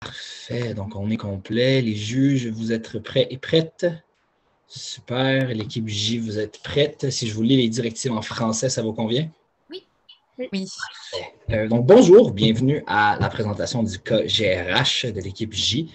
Parfait, donc on est complet. Les juges, vous êtes prêts et prêtes? Super. L'équipe J, vous êtes prête? Si je vous lis les directives en français, ça vous convient? Oui. Oui. Donc, bonjour, bienvenue à la présentation du cas GRH de l'équipe J.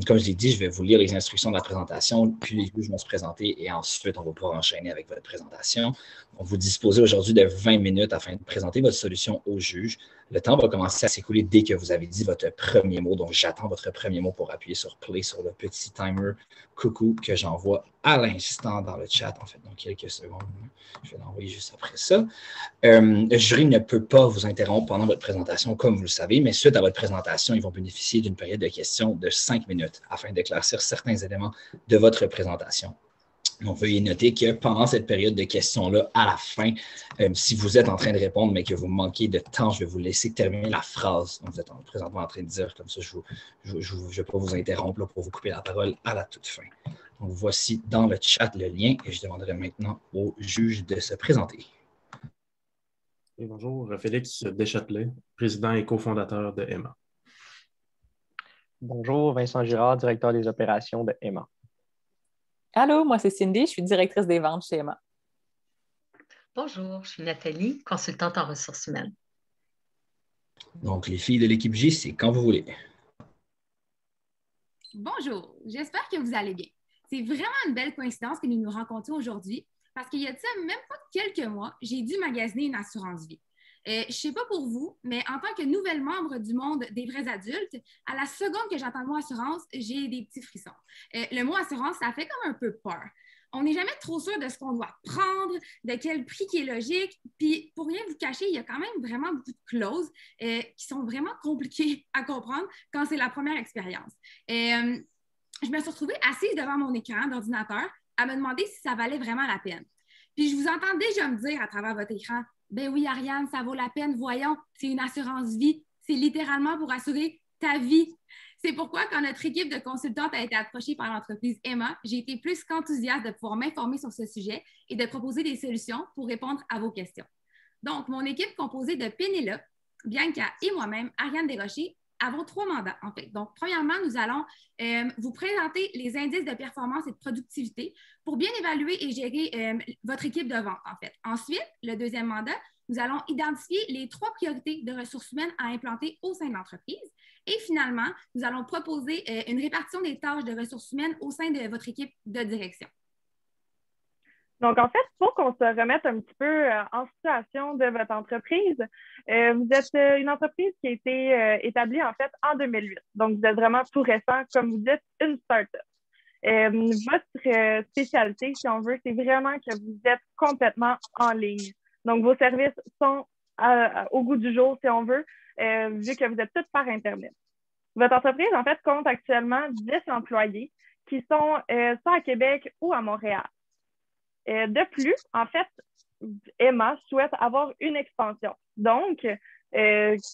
Comme je l'ai dit, je vais vous lire les instructions de la présentation, puis les juges vont se présenter et ensuite, on va pouvoir enchaîner avec votre présentation. Donc, vous disposez aujourd'hui de 20 minutes afin de présenter votre solution au juge. Le temps va commencer à s'écouler dès que vous avez dit votre premier mot. Donc, j'attends votre premier mot pour appuyer sur Play sur le petit timer coucou que j'envoie à l'instant dans le chat, en fait, dans quelques secondes. Je vais l'envoyer juste après ça. Le jury ne peut pas vous interrompre pendant votre présentation, comme vous le savez, mais suite à votre présentation, ils vont bénéficier d'une période de questions de 5 minutes afin d'éclaircir certains éléments de votre présentation. Donc, veuillez noter que pendant cette période de questions-là, à la fin, si vous êtes en train de répondre, mais que vous manquez de temps, je vais vous laisser terminer la phrase. Donc, vous êtes présentement en train de dire, comme ça, je ne vais pas vous interrompre là, pour vous couper la parole à la toute fin. Donc, voici dans le chat le lien et je demanderai maintenant au juge de se présenter. Et bonjour, Félix Deschâtelet, président et cofondateur de Emma. Bonjour, Vincent Girard, directeur des opérations de Emma. Allô, moi c'est Cindy, je suis directrice des ventes chez Emma. Bonjour, je suis Nathalie, consultante en ressources humaines. Donc, les filles de l'équipe J, c'est quand vous voulez. Bonjour, j'espère que vous allez bien. C'est vraiment une belle coïncidence que nous nous rencontrons aujourd'hui parce qu'il y a de ça même pas quelques mois, j'ai dû magasiner une assurance vie. Je ne sais pas pour vous, mais en tant que nouvelle membre du monde des vrais adultes, à la seconde que j'entends le mot assurance, j'ai des petits frissons. Le mot assurance, ça fait comme un peu peur. On n'est jamais trop sûr de ce qu'on doit prendre, de quel prix qui est logique. Puis, pour rien vous cacher, il y a quand même vraiment beaucoup de clauses qui sont vraiment compliquées à comprendre quand c'est la première expérience. Je me suis retrouvée assise devant mon écran d'ordinateur à me demander si ça valait vraiment la peine. Puis, je vous entends déjà me dire à travers votre écran, « Ben oui, Ariane, ça vaut la peine, voyons, c'est une assurance vie. C'est littéralement pour assurer ta vie. » C'est pourquoi, quand notre équipe de consultantes a été approchée par l'entreprise Emma, j'ai été plus qu'enthousiaste de pouvoir m'informer sur ce sujet et de proposer des solutions pour répondre à vos questions. Donc, mon équipe composée de Pénélope, Bianca et moi-même, Ariane Desrochers, avons 3 mandats, en fait. Donc, premièrement, nous allons vous présenter les indices de performance et de productivité pour bien évaluer et gérer votre équipe de vente, en fait. Ensuite, le deuxième mandat, nous allons identifier les 3 priorités de ressources humaines à implanter au sein de l'entreprise. Et finalement, nous allons proposer une répartition des tâches de ressources humaines au sein de votre équipe de direction. Donc, en fait, pour qu'on se remette un petit peu en situation de votre entreprise, vous êtes une entreprise qui a été établie, en fait, en 2008. Donc, vous êtes vraiment tout récent, comme vous dites, une start-up. Votre spécialité, si on veut, c'est vraiment que vous êtes complètement en ligne. Donc, vos services sont au goût du jour, si on veut, vu que vous êtes toutes par Internet. Votre entreprise, en fait, compte actuellement 10 employés qui sont soit à Québec ou à Montréal. De plus, en fait, Emma souhaite avoir une expansion. Donc,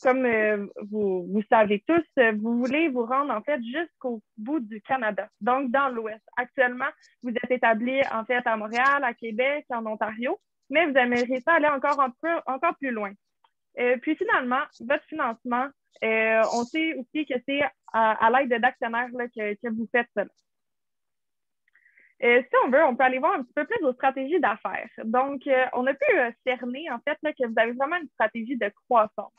comme vous savez tous, vous voulez vous rendre, en fait, jusqu'au bout du Canada, donc dans l'Ouest. Actuellement, vous êtes établi, en fait, à Montréal, à Québec, en Ontario, mais vous aimeriez ça aller encore plus loin. Puis finalement, votre financement, on sait aussi que c'est à l'aide d'actionnaires que vous faites cela. Si on veut, on peut aller voir un petit peu plus vos stratégies d'affaires. Donc, on a pu cerner, en fait, là, que vous avez vraiment une stratégie de croissance.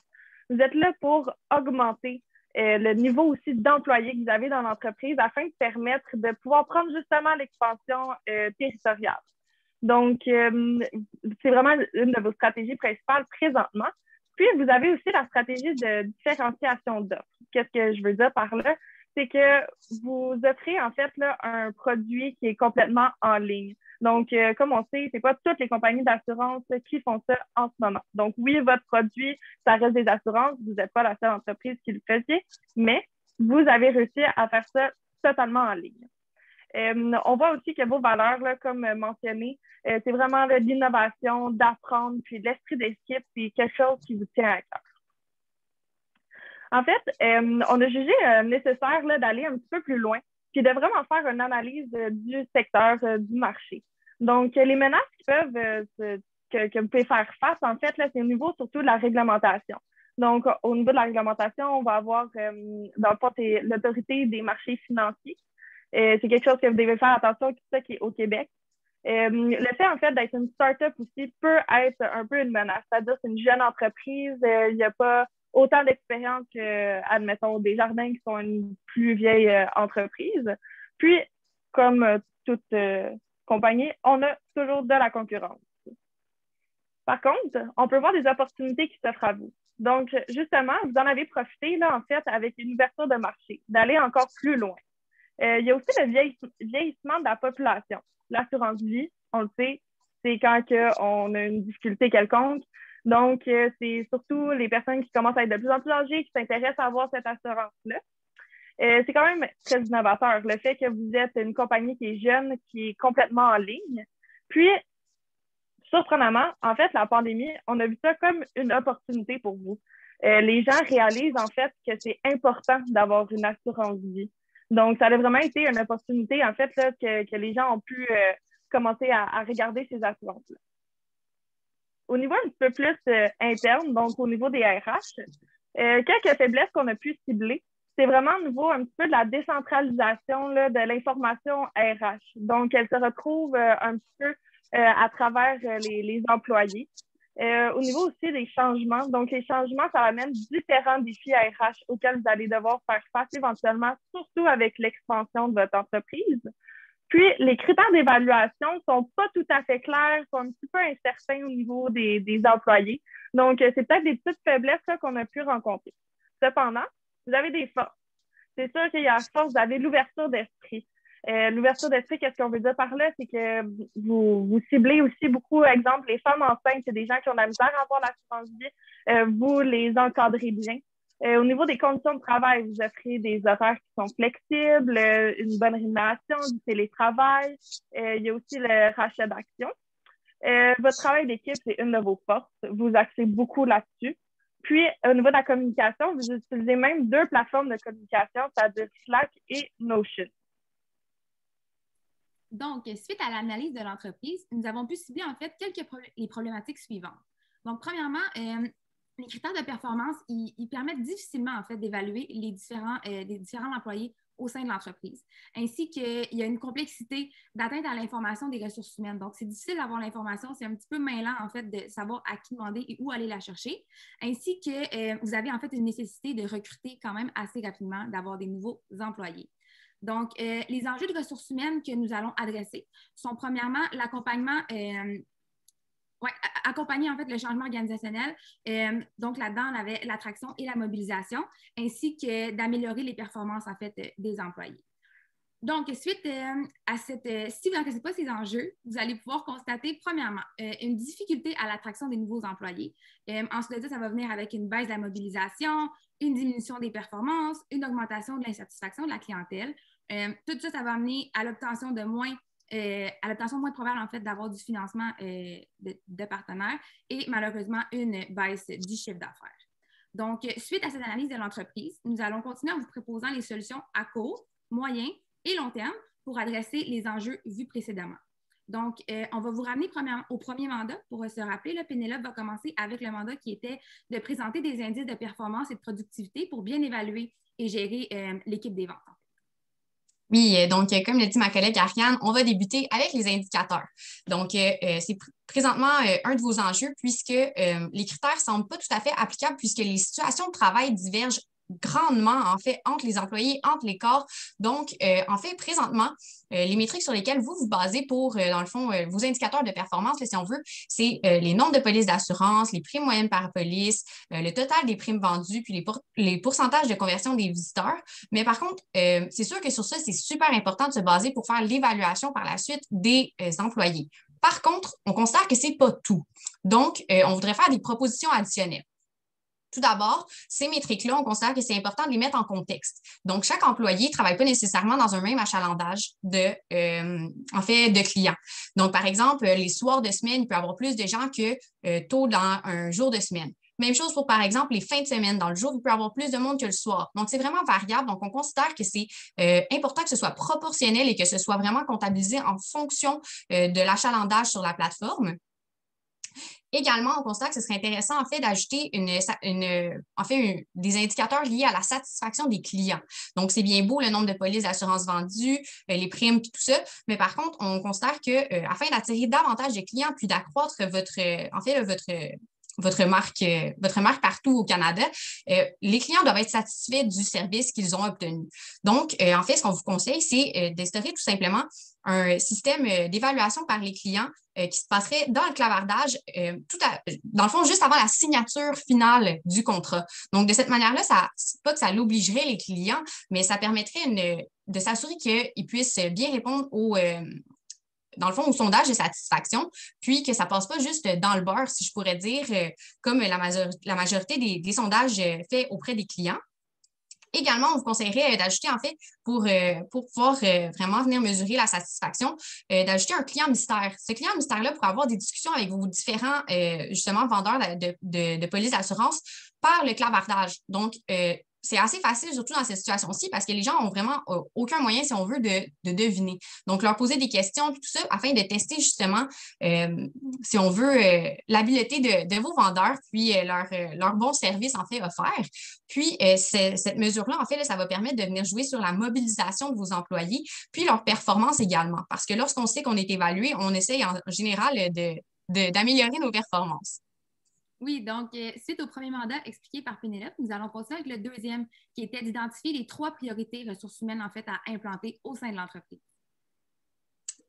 Vous êtes là pour augmenter le niveau aussi d'employés que vous avez dans l'entreprise afin de permettre de pouvoir prendre justement l'expansion territoriale. Donc, c'est vraiment une de vos stratégies principales présentement. Puis, vous avez aussi la stratégie de différenciation d'offres. Qu'est-ce que je veux dire par là? C'est que vous offrez en fait là, un produit qui est complètement en ligne. Donc, comme on sait, ce n'est pas toutes les compagnies d'assurance qui font ça en ce moment. Donc, oui, votre produit, ça reste des assurances. Vous n'êtes pas la seule entreprise qui le faisiez, mais vous avez réussi à faire ça totalement en ligne. On voit aussi que vos valeurs, là, comme mentionné, c'est vraiment de l'innovation, d'apprendre, puis l'esprit d'équipe, c'est quelque chose qui vous tient à cœur. En fait, on a jugé nécessaire d'aller un petit peu plus loin, puis de vraiment faire une analyse du secteur du marché. Donc, les menaces qui peuvent que vous pouvez faire face, en fait, là, c'est au niveau surtout de la réglementation. Donc, au niveau de la réglementation, on va avoir, dans le fond, c'est l'autorité des marchés financiers. C'est quelque chose que vous devez faire attention, tout ça qui est au Québec. Le fait, en fait, d'être une start-up aussi peut être un peu une menace. C'est-à-dire, c'est une jeune entreprise, il n'y a pas autant d'expérience que, admettons, Desjardins qui sont une plus vieille entreprise. Puis, comme toute compagnie, on a toujours de la concurrence. Par contre, on peut voir des opportunités qui s'offrent à vous. Donc, justement, vous en avez profité, là, en fait, avec une ouverture de marché, d'aller encore plus loin. Il y a aussi le vieillissement de la population. L'assurance vie, on le sait, c'est quand on a une difficulté quelconque. Donc, c'est surtout les personnes qui commencent à être de plus en plus âgées qui s'intéressent à avoir cette assurance-là. C'est quand même très innovateur, le fait que vous êtes une compagnie qui est jeune, qui est complètement en ligne. Puis, surprenamment, en fait, la pandémie, on a vu ça comme une opportunité pour vous. Les gens réalisent, en fait, que c'est important d'avoir une assurance vie. Donc, ça a vraiment été une opportunité, en fait, là, que les gens ont pu commencer à regarder ces assurances-là. Au niveau un petit peu plus interne, donc au niveau des RH, quelques faiblesses qu'on a pu cibler, c'est vraiment au niveau un petit peu de la décentralisation là, de l'information RH. Donc, elle se retrouve un petit peu à travers les employés. Au niveau aussi des changements, donc les changements, ça amène différents défis RH auxquels vous allez devoir faire face éventuellement, surtout avec l'expansion de votre entreprise. Puis, les critères d'évaluation ne sont pas tout à fait clairs, sont un petit peu incertains au niveau des employés. Donc, c'est peut-être des petites faiblesses qu'on a pu rencontrer. Cependant, vous avez des forces. C'est sûr qu'il y a la force, vous avez l'ouverture d'esprit. L'ouverture d'esprit, qu'est-ce qu'on veut dire par là? C'est que vous ciblez aussi beaucoup, exemple, les femmes enceintes, c'est des gens qui ont de la misère à avoir l'assurance vie. Vous les encadrez bien. Au niveau des conditions de travail, vous offrez des horaires qui sont flexibles, une bonne rémunération, du télétravail. Il y a aussi le rachat d'actions. Votre travail d'équipe, c'est une de vos forces. Vous axez beaucoup là-dessus. Puis, au niveau de la communication, vous utilisez même 2 plateformes de communication, c'est-à-dire Slack et Notion. Donc, suite à l'analyse de l'entreprise, nous avons pu cibler en fait les problématiques suivantes. Donc, premièrement, les critères de performance, ils permettent difficilement en fait d'évaluer les différents employés au sein de l'entreprise, ainsi qu'il y a une complexité d'atteinte à l'information des ressources humaines. Donc, c'est difficile d'avoir l'information, c'est un petit peu mêlant en fait de savoir à qui demander et où aller la chercher, ainsi que vous avez en fait une nécessité de recruter quand même assez rapidement, d'avoir des nouveaux employés. Donc, les enjeux de ressources humaines que nous allons adresser sont premièrement l'accompagnement, accompagner en fait le changement organisationnel. Donc, là-dedans, on avait l'attraction et la mobilisation, ainsi que d'améliorer les performances en fait des employés. Donc, suite à si vous ne connaissez pas ces enjeux, vous allez pouvoir constater, premièrement, une difficulté à l'attraction des nouveaux employés. Ensuite, ça va venir avec une baisse de la mobilisation, une diminution des performances, une augmentation de l'insatisfaction de la clientèle. Tout ça, ça va amener à l'obtention moins probable, en fait, d'avoir du financement de partenaires et malheureusement une baisse du chiffre d'affaires. Donc, suite à cette analyse de l'entreprise, nous allons continuer en vous proposant les solutions à court, moyen et long terme pour adresser les enjeux vus précédemment. Donc, on va vous ramener au premier mandat. Pour se rappeler, là, Pénélope va commencer avec le mandat qui était de présenter des indices de performance et de productivité pour bien évaluer et gérer l'équipe des ventes. Oui, donc, comme l'a dit ma collègue Ariane, on va débuter avec les indicateurs. Donc, c'est présentement un de vos enjeux puisque les critères ne semblent pas tout à fait applicables puisque les situations de travail divergent grandement, en fait, entre les employés, entre les corps. Donc, en fait, présentement, les métriques sur lesquelles vous vous basez pour, dans le fond, vos indicateurs de performance, là, si on veut, c'est les nombres de polices d'assurance, les primes moyennes par police, le total des primes vendues, puis les pourcentages de conversion des visiteurs. Mais par contre, c'est sûr que sur ça, c'est super important de se baser pour faire l'évaluation par la suite des employés. Par contre, on considère que ce n'est pas tout. Donc, on voudrait faire des propositions additionnelles. Tout d'abord, ces métriques-là, on considère que c'est important de les mettre en contexte. Donc, chaque employé ne travaille pas nécessairement dans un même achalandage de clients. Donc, par exemple, les soirs de semaine, il peut y avoir plus de gens que tôt dans un jour de semaine. Même chose pour, par exemple, les fins de semaine. Dans le jour, il peut y avoir plus de monde que le soir. Donc, c'est vraiment variable. Donc, on considère que c'est important que ce soit proportionnel et que ce soit vraiment comptabilisé en fonction de l'achalandage sur la plateforme. Également, on constate que ce serait intéressant en fait d'ajouter des indicateurs liés à la satisfaction des clients. Donc, c'est bien beau le nombre de polices d'assurance vendues, les primes, puis tout ça, mais par contre, on constate que afin d'attirer davantage de clients puis d'accroître votre marque partout au Canada, les clients doivent être satisfaits du service qu'ils ont obtenu. Donc, en fait, ce qu'on vous conseille, c'est d'instaurer tout simplement un système d'évaluation par les clients qui se passerait dans le clavardage, dans le fond, juste avant la signature finale du contrat. Donc, de cette manière-là, c'est pas que ça l'obligerait les clients, mais ça permettrait de s'assurer qu'ils puissent bien répondre dans le fond, au sondage de satisfaction, puis que ça ne passe pas juste dans le beurre, si je pourrais dire, comme la majorité des sondages faits auprès des clients. Également, on vous conseillerait d'ajouter, en fait, pour pouvoir vraiment venir mesurer la satisfaction, d'ajouter un client mystère. Ce client mystère-là pourrait avoir des discussions avec vos différents, justement, vendeurs de polices d'assurance par le clavardage. Donc, c'est assez facile, surtout dans cette situation-ci, parce que les gens n'ont vraiment aucun moyen, si on veut, de deviner. Donc, leur poser des questions et tout ça, afin de tester justement, si on veut, l'habileté de vos vendeurs, puis leur bon service, en fait, offert. Puis, cette mesure-là, en fait, là, ça va permettre de venir jouer sur la mobilisation de vos employés, puis leur performance également. Parce que lorsqu'on sait qu'on est évalué, on essaye en général d'améliorer nos performances. Oui, donc, suite au premier mandat expliqué par Pénélope, nous allons passer avec le deuxième, qui était d'identifier les 3 priorités ressources humaines, en fait, à implanter au sein de l'entreprise.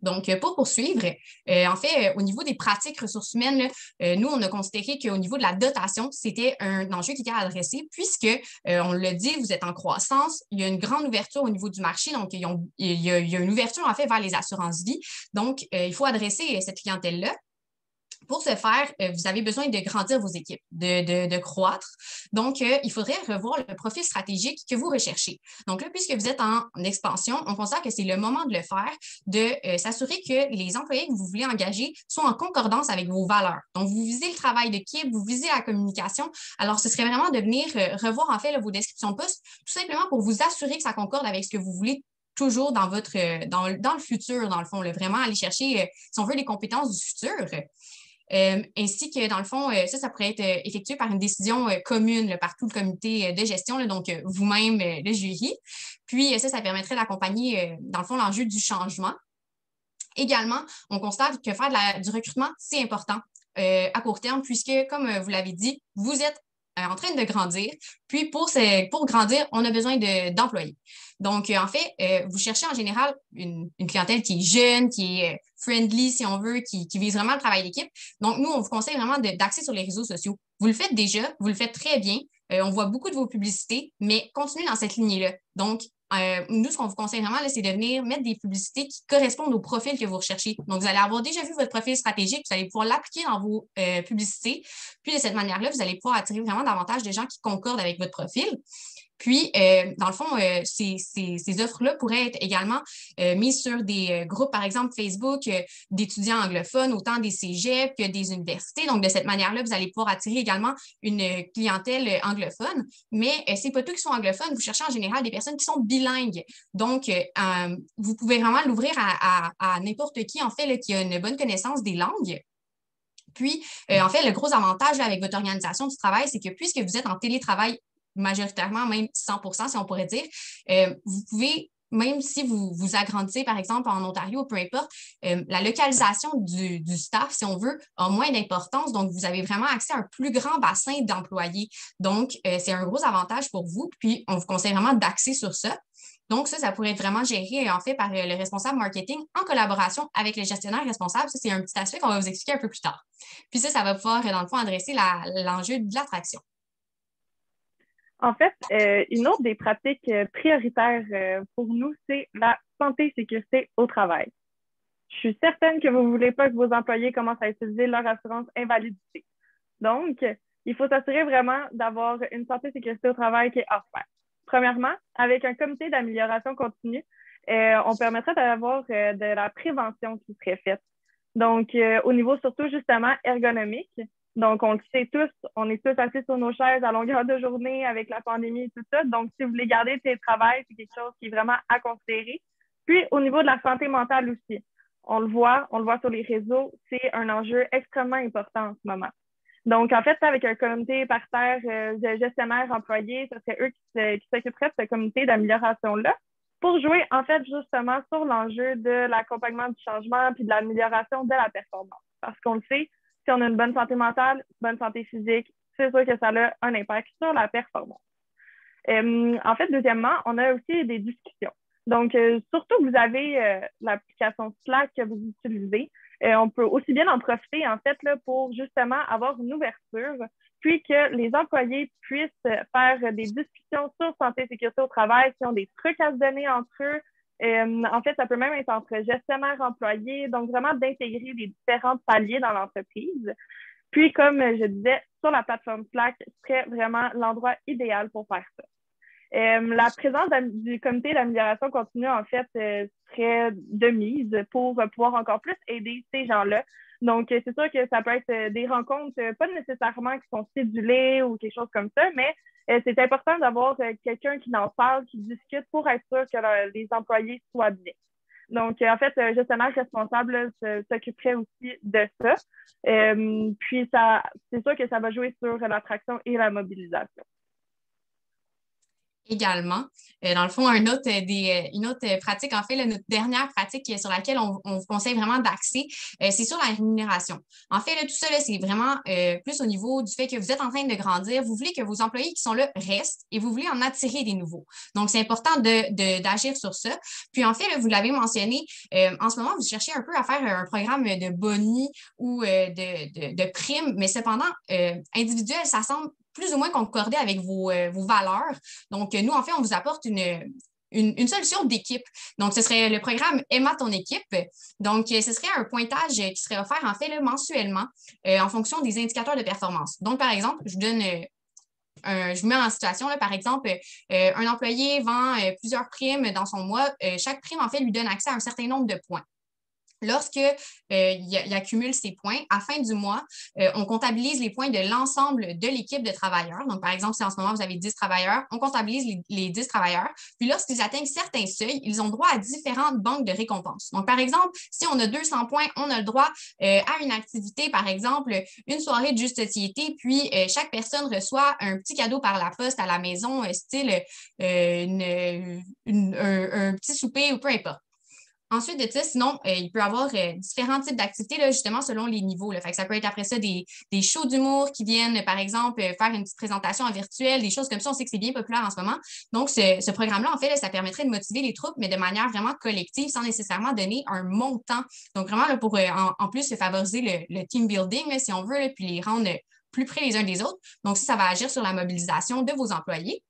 Donc, pour poursuivre, en fait, au niveau des pratiques ressources humaines, nous, on a considéré qu'au niveau de la dotation, c'était un enjeu qui était adressé puisque, on l'a dit, vous êtes en croissance, il y a une grande ouverture au niveau du marché, donc il y a une ouverture, en fait, vers les assurances-vie. Donc, il faut adresser cette clientèle-là. Pour ce faire, vous avez besoin de grandir vos équipes, de croître. Donc, il faudrait revoir le profil stratégique que vous recherchez. Donc là, puisque vous êtes en expansion, on considère que c'est le moment de le faire, de s'assurer que les employés que vous voulez engager sont en concordance avec vos valeurs. Donc, vous visez le travail d'équipe, vous visez la communication. Alors, ce serait vraiment de venir revoir en fait là, vos descriptions de poste, tout simplement pour vous assurer que ça concorde avec ce que vous voulez toujours dans le futur, dans le fond, là, vraiment aller chercher, si on veut, les compétences du futur. Ainsi que, dans le fond, ça pourrait être effectué par une décision commune là, par tout le comité de gestion, là, donc vous-même, le jury. Puis, ça permettrait d'accompagner, dans le fond, l'enjeu du changement. Également, on constate que faire du recrutement, c'est important à court terme, puisque, comme vous l'avez dit, vous êtes en train de grandir. Puis, pour grandir, on a besoin d'employés. Donc, en fait, vous cherchez en général une clientèle qui est jeune, qui est friendly, si on veut, qui vise vraiment le travail d'équipe. Donc, nous, on vous conseille vraiment d'axer sur les réseaux sociaux. Vous le faites déjà, vous le faites très bien. On voit beaucoup de vos publicités, mais continuez dans cette lignée-là. Donc, nous, ce qu'on vous conseille vraiment, c'est de venir mettre des publicités qui correspondent au profil que vous recherchez. Donc, vous allez avoir déjà vu votre profil stratégique, vous allez pouvoir l'appliquer dans vos publicités. Puis, de cette manière-là, vous allez pouvoir attirer vraiment davantage de gens qui concordent avec votre profil. Puis, dans le fond, ces offres-là pourraient être également mises sur des groupes, par exemple, Facebook, d'étudiants anglophones, autant des cégeps que des universités. Donc, de cette manière-là, vous allez pouvoir attirer également une clientèle anglophone. Mais ce n'est pas tous qui sont anglophones. Vous cherchez en général des personnes qui sont bilingues. Donc, vous pouvez vraiment l'ouvrir à n'importe qui, en fait, là, qui a une bonne connaissance des langues. Puis, en fait, le gros avantage là, avec votre organisation du travail, c'est que puisque vous êtes en télétravail majoritairement, même 100%, si on pourrait dire, vous pouvez, même si vous agrandissez, par exemple, en Ontario, peu importe, la localisation du staff, si on veut, a moins d'importance. Donc, vous avez vraiment accès à un plus grand bassin d'employés. Donc, c'est un gros avantage pour vous. Puis, on vous conseille vraiment d'axer sur ça. Donc, ça pourrait être vraiment géré, en fait, par le responsable marketing en collaboration avec le gestionnaire responsable. Ça, c'est un petit aspect qu'on va vous expliquer un peu plus tard. Puis ça va pouvoir, dans le fond, adresser l'enjeu de l'attraction. En fait, une autre des pratiques prioritaires pour nous, c'est la santé et sécurité au travail. Je suis certaine que vous ne voulez pas que vos employés commencent à utiliser leur assurance invalidité. Donc, il faut s'assurer vraiment d'avoir une santé et sécurité au travail qui est hors pair. Premièrement, avec un comité d'amélioration continue, on permettrait d'avoir de la prévention qui serait faite. Donc, au niveau surtout justement ergonomique, donc on le sait tous, on est tous assis sur nos chaises à longueur de journée avec la pandémie et tout ça. Donc, si vous voulez garder le télétravail, c'est quelque chose qui est vraiment à considérer. Puis, au niveau de la santé mentale aussi, on le voit sur les réseaux, c'est un enjeu extrêmement important en ce moment. Donc, en fait, avec un comité paritaire de gestionnaires employés, ce serait eux qui s'occuperaient de ce comité d'amélioration-là pour jouer, en fait, justement sur l'enjeu de l'accompagnement du changement puis de l'amélioration de la performance. Parce qu'on le sait, si on a une bonne santé mentale, bonne santé physique, c'est sûr que ça a un impact sur la performance. En fait, deuxièmement, on a aussi des discussions. Donc, surtout que vous avez l'application Slack que vous utilisez, on peut aussi bien en profiter, en fait, là, pour justement avoir une ouverture, puis que les employés puissent faire des discussions sur santé et sécurité au travail, qui ont des trucs à se donner entre eux. En fait, ça peut même être entre gestionnaires employés, donc vraiment d'intégrer les différents paliers dans l'entreprise. Puis, comme je disais, sur la plateforme Slack, serait vraiment l'endroit idéal pour faire ça. La présence du comité d'amélioration continue, en fait, serait de mise pour pouvoir encore plus aider ces gens-là. Donc, c'est sûr que ça peut être des rencontres, pas nécessairement qui sont cédulées ou quelque chose comme ça, mais c'est important d'avoir quelqu'un qui en parle, qui discute pour être sûr que les employés soient bien. Donc, en fait, le gestionnaire responsable s'occuperait aussi de ça. Puis, c'est sûr que ça va jouer sur l'attraction et la mobilisation. Également. Dans le fond, une autre pratique, en fait, notre dernière pratique sur laquelle on vous conseille vraiment d'axer, c'est sur la rémunération. En fait, là, tout ça, c'est vraiment plus au niveau du fait que vous êtes en train de grandir. Vous voulez que vos employés qui sont là restent et vous voulez en attirer des nouveaux. Donc, c'est important d'agir sur ça. Puis, en fait, là, vous l'avez mentionné, en ce moment, vous cherchez un peu à faire un programme de boni ou de primes, mais cependant, individuel, ça semble plus ou moins concordé avec vos valeurs. Donc, nous, en fait, on vous apporte une solution d'équipe. Donc, ce serait le programme Emma ton équipe. Donc, ce serait un pointage qui serait offert, en fait, là, mensuellement en fonction des indicateurs de performance. Donc, par exemple, je vous mets en situation, là, par exemple, un employé vend plusieurs primes dans son mois. Chaque prime, en fait, lui donne accès à un certain nombre de points. Lorsqu'il accumule ces points, à fin du mois, on comptabilise les points de l'ensemble de l'équipe de travailleurs. Donc, par exemple, si en ce moment, vous avez 10 travailleurs, on comptabilise les 10 travailleurs. Puis lorsqu'ils atteignent certains seuils, ils ont droit à différentes banques de récompenses. Donc, par exemple, si on a 200 points, on a le droit à une activité, par exemple, une soirée de jeux de société, puis chaque personne reçoit un petit cadeau par la poste à la maison, style un petit souper ou peu importe. Ensuite de ça, sinon, il peut y avoir différents types d'activités, là, justement, selon les niveaux. Là. Fait que ça peut être après ça des shows d'humour qui viennent, par exemple, faire une petite présentation en virtuel, des choses comme ça. On sait que c'est bien populaire en ce moment. Donc, ce programme-là, en fait, là, ça permettrait de motiver les troupes, mais de manière vraiment collective, sans nécessairement donner un montant. Donc, vraiment, là, pour en plus favoriser le team building, là, si on veut, là, puis les rendre plus près les uns des autres. Donc, ça va agir sur la mobilisation de vos employés.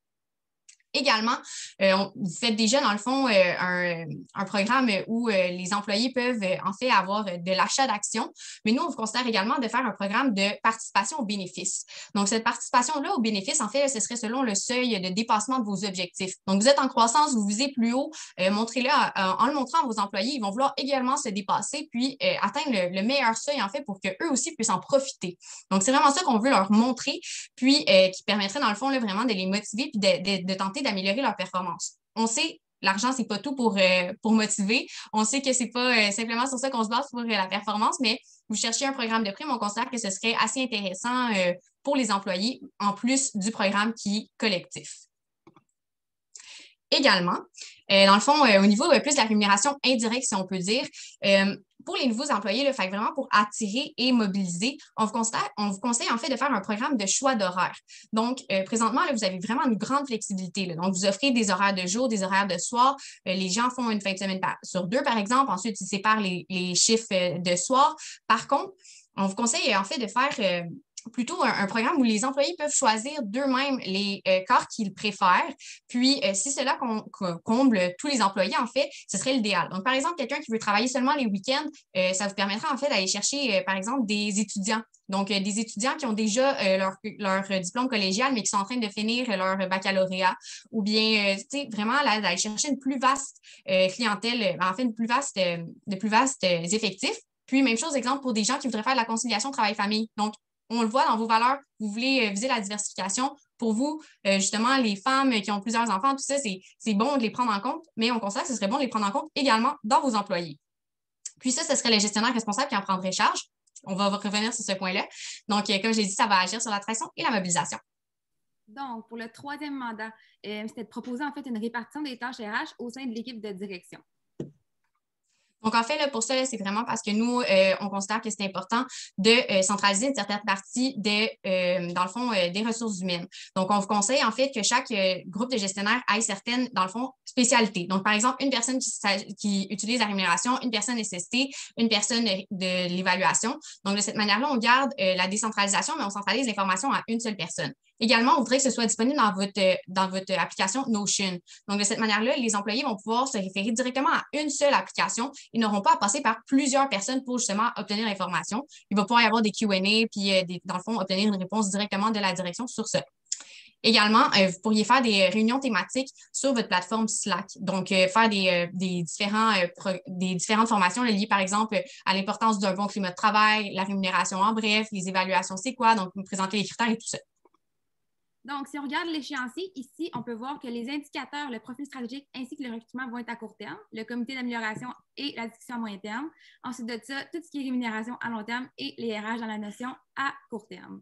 Également, vous faites déjà, dans le fond, un programme où les employés peuvent, en fait, avoir de l'achat d'actions. Mais nous, on vous considère également de faire un programme de participation aux bénéfices. Donc, cette participation-là aux bénéfices, en fait, là, ce serait selon le seuil de dépassement de vos objectifs. Donc, vous êtes en croissance, vous visez plus haut, montrez-le en le montrant à vos employés. Ils vont vouloir également se dépasser puis atteindre le meilleur seuil, en fait, pour qu'eux aussi puissent en profiter. Donc, c'est vraiment ça qu'on veut leur montrer, puis qui permettrait, dans le fond, là, vraiment de les motiver puis de tenter d'améliorer leur performance. On sait, l'argent, c'est pas tout pour motiver. On sait que c'est pas simplement sur ça qu'on se base pour la performance, mais vous cherchez un programme de prime, on considère que ce serait assez intéressant pour les employés, en plus du programme qui est collectif. Également, dans le fond, au niveau plus de la rémunération indirecte, si on peut dire, pour les nouveaux employés, là, fait vraiment pour attirer et mobiliser, on vous conseille en fait de faire un programme de choix d'horaire. Donc, présentement, là, vous avez vraiment une grande flexibilité. Là. Donc, vous offrez des horaires de jour, des horaires de soir. Les gens font une fin de semaine sur 2, par exemple. Ensuite, ils séparent les chiffres de soir. Par contre, on vous conseille en fait de faire plutôt un programme où les employés peuvent choisir d'eux-mêmes les corps qu'ils préfèrent. Puis, si cela comble tous les employés, en fait, ce serait l'idéal. Donc, par exemple, quelqu'un qui veut travailler seulement les week-ends, ça vous permettra, en fait, d'aller chercher, par exemple, des étudiants. Donc, des étudiants qui ont déjà leur diplôme collégial, mais qui sont en train de finir leur baccalauréat. Ou bien, tu sais, vraiment, d'aller chercher une plus vaste clientèle, en fait, de plus vastes effectifs. Puis, même chose, exemple, pour des gens qui voudraient faire de la conciliation travail-famille. Donc, on le voit dans vos valeurs, vous voulez viser la diversification. Pour vous, justement, les femmes qui ont plusieurs enfants, tout ça, c'est bon de les prendre en compte, mais on considère que ce serait bon de les prendre en compte également dans vos employés. Puis ça, ce serait le gestionnaire responsable qui en prendrait charge. On va revenir sur ce point-là. Donc, comme j'ai dit, ça va agir sur l'attraction et la mobilisation. Donc, pour le troisième mandat, c'était de proposer en fait une répartition des tâches RH au sein de l'équipe de direction. Donc, en fait, là, pour ça, là, c'est vraiment parce que nous, on considère que c'est important de centraliser une certaine partie dans le fond, des ressources humaines. Donc, on vous conseille, en fait, que chaque groupe de gestionnaires ait certaines, dans le fond, spécialités. Donc, par exemple, une personne qui utilise la rémunération, une personne SST, une personne de l'évaluation. Donc, de cette manière-là, on garde la décentralisation, mais on centralise l'information à une seule personne. Également, on voudrait que ce soit disponible dans votre application Notion. Donc, de cette manière-là, les employés vont pouvoir se référer directement à une seule application. Ils n'auront pas à passer par plusieurs personnes pour justement obtenir l'information. Il va pouvoir y avoir des Q&A, puis dans le fond, obtenir une réponse directement de la direction sur ça. Également, vous pourriez faire des réunions thématiques sur votre plateforme Slack. Donc, faire des différentes formations liées, par exemple, à l'importance d'un bon climat de travail, la rémunération en bref, les évaluations, c'est quoi, donc vous présenter les critères et tout ça. Donc, si on regarde l'échéancier, ici, on peut voir que les indicateurs, le profil stratégique ainsi que le recrutement vont être à court terme, le comité d'amélioration et la discussion à moyen terme. Ensuite de ça, tout ce qui est rémunération à long terme et les RH dans la notion à court terme.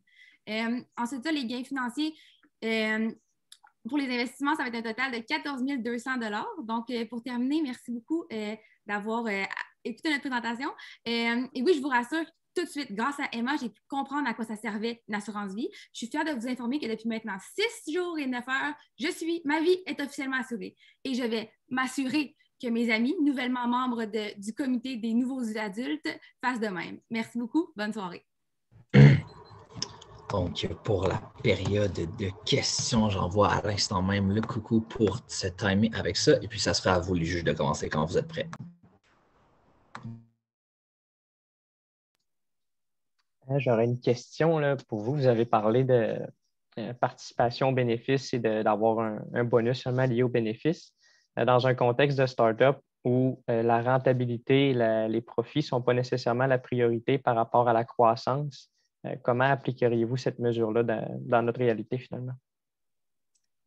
Ensuite de ça, les gains financiers, pour les investissements, ça va être un total de 14 200 $. Donc, pour terminer, merci beaucoup d'avoir écouté notre présentation. Et oui, je vous rassure, tout de suite, grâce à Emma, j'ai pu comprendre à quoi ça servait une assurance vie. Je suis fière de vous informer que depuis maintenant 6 jours et 9 heures, ma vie est officiellement assurée. Et je vais m'assurer que mes amis, nouvellement membres du comité des nouveaux adultes, fassent de même. Merci beaucoup. Bonne soirée. Donc, pour la période de questions, j'envoie à l'instant même le coucou pour se timer avec ça. Et puis, ça sera à vous, les juges, de commencer quand vous êtes prêts. J'aurais une question là, pour vous. Vous avez parlé de participation aux bénéfices et d'avoir un bonus seulement lié aux bénéfices. Dans un contexte de start-up où la rentabilité et les profits ne sont pas nécessairement la priorité par rapport à la croissance, comment appliqueriez-vous cette mesure-là dans notre réalité finalement?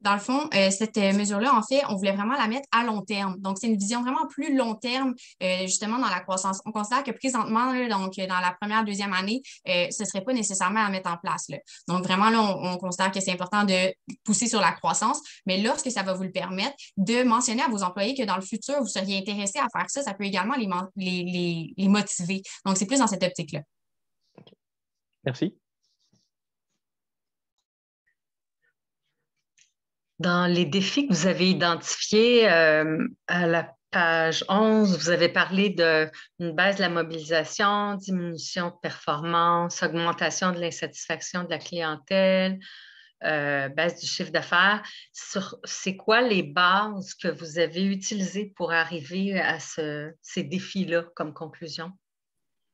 Dans le fond, cette mesure-là, en fait, on voulait vraiment la mettre à long terme. Donc, c'est une vision vraiment plus long terme, justement, dans la croissance. On considère que présentement, là, donc, dans la première, deuxième année, ce ne serait pas nécessairement à mettre en place. Là. Donc, vraiment, là, on considère que c'est important de pousser sur la croissance, mais lorsque ça va vous le permettre, de mentionner à vos employés que dans le futur, vous seriez intéressés à faire ça, ça peut également les motiver. Donc, c'est plus dans cette optique-là. Okay. Merci. Dans les défis que vous avez identifiés à la page 11, vous avez parlé d'une baisse de la mobilisation, diminution de performance, augmentation de l'insatisfaction de la clientèle, baisse du chiffre d'affaires. C'est quoi les bases que vous avez utilisées pour arriver à ces défis-là comme conclusion?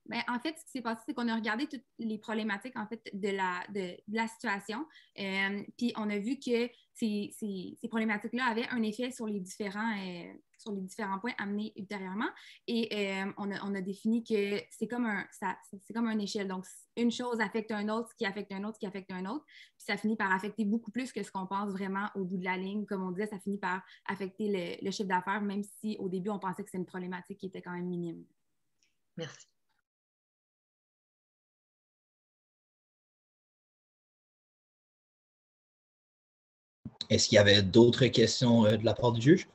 Bien, en fait, ce qui s'est passé, c'est qu'on a regardé toutes les problématiques en fait, de la situation. Puis on a vu que ces problématiques-là avaient un effet sur les différents points amenés ultérieurement. Et on a défini que c'est comme une échelle. Donc, une chose affecte un autre, qui affecte un autre, qui affecte un autre. Puis ça finit par affecter beaucoup plus que ce qu'on pense vraiment au bout de la ligne. Comme on disait, ça finit par affecter le chiffre d'affaires, même si au début, on pensait que c'était une problématique qui était quand même minime. Merci. Est-ce qu'il y avait d'autres questions de la part du juge?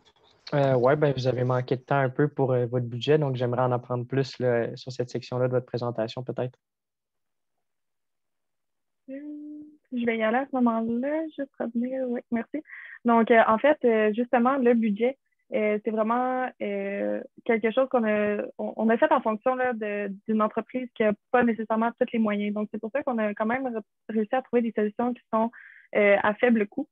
Oui, ben, vous avez manqué de temps un peu pour votre budget, donc j'aimerais en apprendre plus là, sur cette section-là de votre présentation, peut-être. Je vais y aller à ce moment-là, juste revenir. Oui, merci. Donc, en fait, justement, le budget, c'est vraiment quelque chose qu'on a fait en fonction là, d'une entreprise qui n'a pas nécessairement tous les moyens. Donc, c'est pour ça qu'on a quand même réussi à trouver des solutions qui sont à faible coût.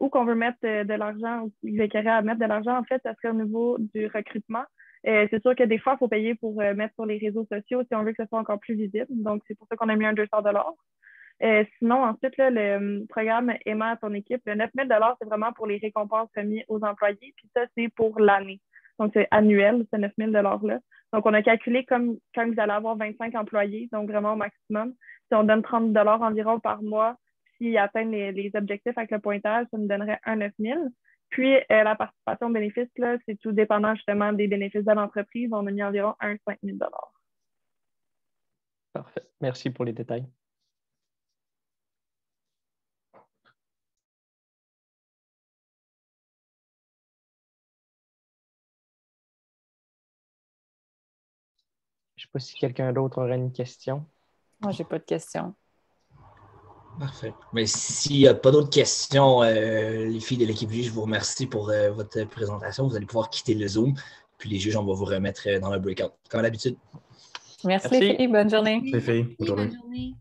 Où qu'on veut mettre de l'argent, ou il est à mettre de l'argent, en fait, ça serait au niveau du recrutement. C'est sûr que des fois, il faut payer pour mettre sur les réseaux sociaux si on veut que ce soit encore plus visible. Donc, c'est pour ça qu'on a mis un 200 $. Sinon, ensuite, là, le programme Emma à ton équipe, le 9 000 $, c'est vraiment pour les récompenses remises aux employés. Puis ça, c'est pour l'année. Donc, c'est annuel, ce 9 000 $-là. Donc, on a calculé comme quand vous allez avoir 25 employés, donc vraiment au maximum. Si on donne 30 $ environ par mois, s'ils atteignent les objectifs avec le pointage, ça nous donnerait un 9 000. Puis, la participation au bénéfice, là, c'est tout dépendant justement des bénéfices de l'entreprise. On a mis environ 5 000 $. Parfait. Merci pour les détails. Je ne sais pas si quelqu'un d'autre aurait une question. Moi, j'ai pas de questions. Parfait. Mais s'il n'y a pas d'autres questions, les filles de l'équipe J, je vous remercie pour votre présentation. Vous allez pouvoir quitter le Zoom. Puis les juges, on va vous remettre dans le breakout, comme d'habitude. Merci Merci. les filles. Bonne journée. Les filles, bonne journée. Bonne journée.